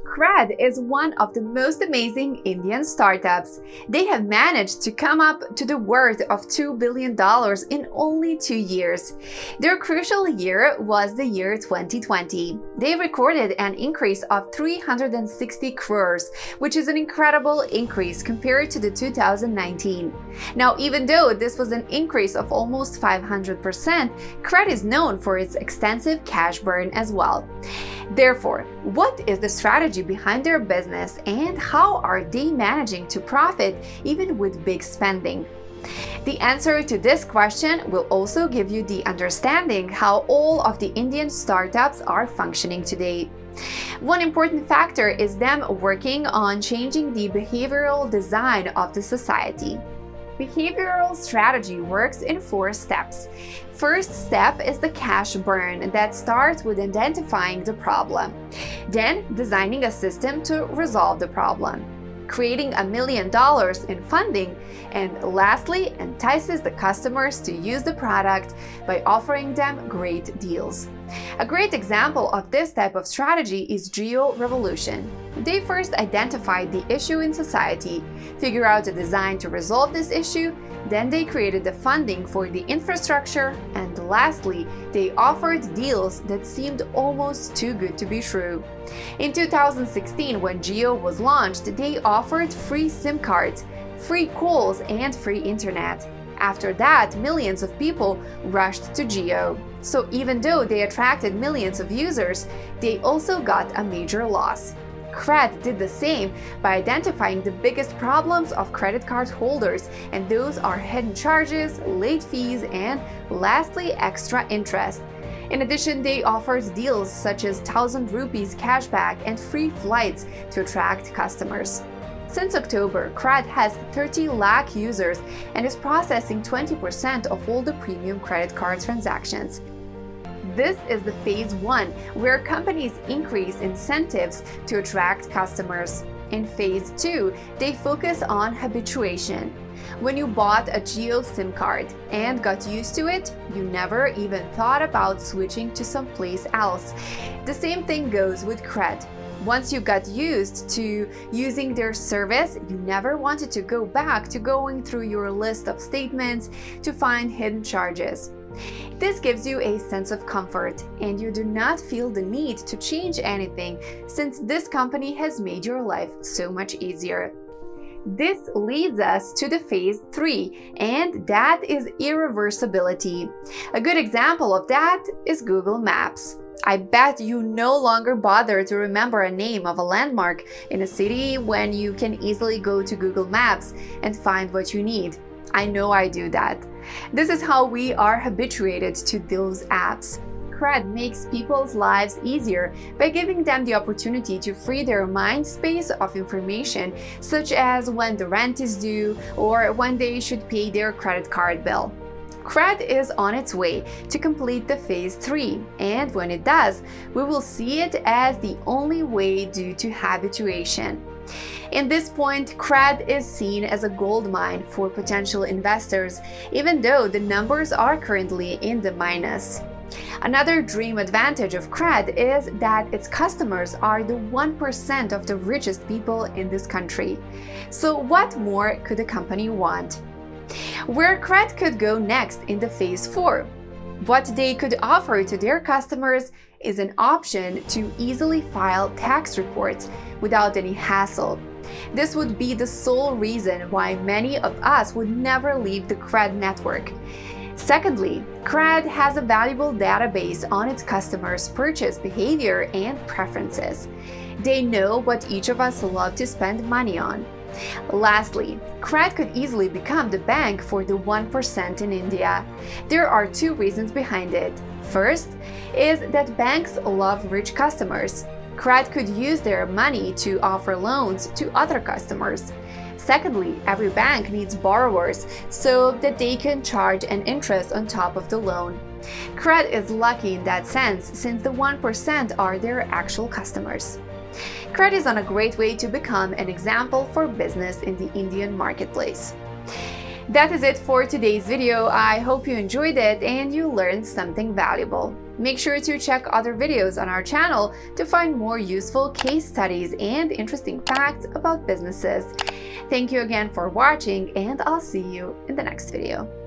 Cred is one of the most amazing Indian startups. They have managed to come up to the worth of $2 billion in only 2 years. Their crucial year was the year 2020. They recorded an increase of 360 crores, which is an incredible increase compared to the 2019. Now, even though this was an increase of almost 500%, Cred is known for its extensive cash burn as well. Therefore, what is the strategy behind their business and how are they managing to profit even with big spending? The answer to this question will also give you the understanding how all of the Indian startups are functioning today. One important factor is them working on changing the behavioral design of the society. Behavioral strategy works in 4 steps. First step is the cash burn that starts with identifying the problem, then designing a system to resolve the problem, creating $1 million in funding, and lastly, entices the customers to use the product by offering them great deals. A great example of this type of strategy is Irreversibility. They first identified the issue in society, figure out a design to resolve this issue, then they created the funding for the infrastructure, and lastly, they offered deals that seemed almost too good to be true. In 2016, when Jio was launched, they offered free SIM cards, free calls, and free internet. After that, millions of people rushed to Jio. So even though they attracted millions of users, they also got a major loss. Cred did the same by identifying the biggest problems of credit card holders, and those are hidden charges, late fees, and lastly, extra interest. In addition, they offered deals such as 1,000 rupees cashback and free flights to attract customers. Since October, Cred has 30 lakh users and is processing 20% of all the premium credit card transactions. This is the phase 1, where companies increase incentives to attract customers. In phase 2, they focus on habituation. When you bought a Jio SIM card and got used to it, you never even thought about switching to someplace else. The same thing goes with Cred. Once you got used to using their service, you never wanted to go back to going through your list of statements to find hidden charges. This gives you a sense of comfort, and you do not feel the need to change anything since this company has made your life so much easier. This leads us to the phase 3, and that is irreversibility. A good example of that is Google Maps. I bet you no longer bother to remember a name of a landmark in a city when you can easily go to Google Maps and find what you need. I know I do that. This is how we are habituated to those apps. Cred makes people's lives easier by giving them the opportunity to free their mind space of information, such as when the rent is due or when they should pay their credit card bill. Cred is on its way to complete the phase 3, and when it does, we will see it as the only way due to habituation. In this point, Cred is seen as a gold mine for potential investors, even though the numbers are currently in the minus. Another dream advantage of Cred is that its customers are the 1% of the richest people in this country. So what more could a company want? Where Cred could go next in the phase 4? What they could offer to their customers is an option to easily file tax reports without any hassle. This would be the sole reason why many of us would never leave the Cred network. Secondly, Cred has a valuable database on its customers' purchase behavior and preferences. They know what each of us love to spend money on. Lastly, Cred could easily become the bank for the 1% in India. There are 2 reasons behind it. First is that banks love rich customers. Cred could use their money to offer loans to other customers. Secondly, every bank needs borrowers so that they can charge an interest on top of the loan. Cred is lucky in that sense since the 1% are their actual customers. Cred is on a great way to become an example for business in the Indian marketplace. That is it for today's video. I hope you enjoyed it and you learned something valuable. Make sure to check other videos on our channel to find more useful case studies and interesting facts about businesses. Thank you again for watching, and I'll see you in the next video.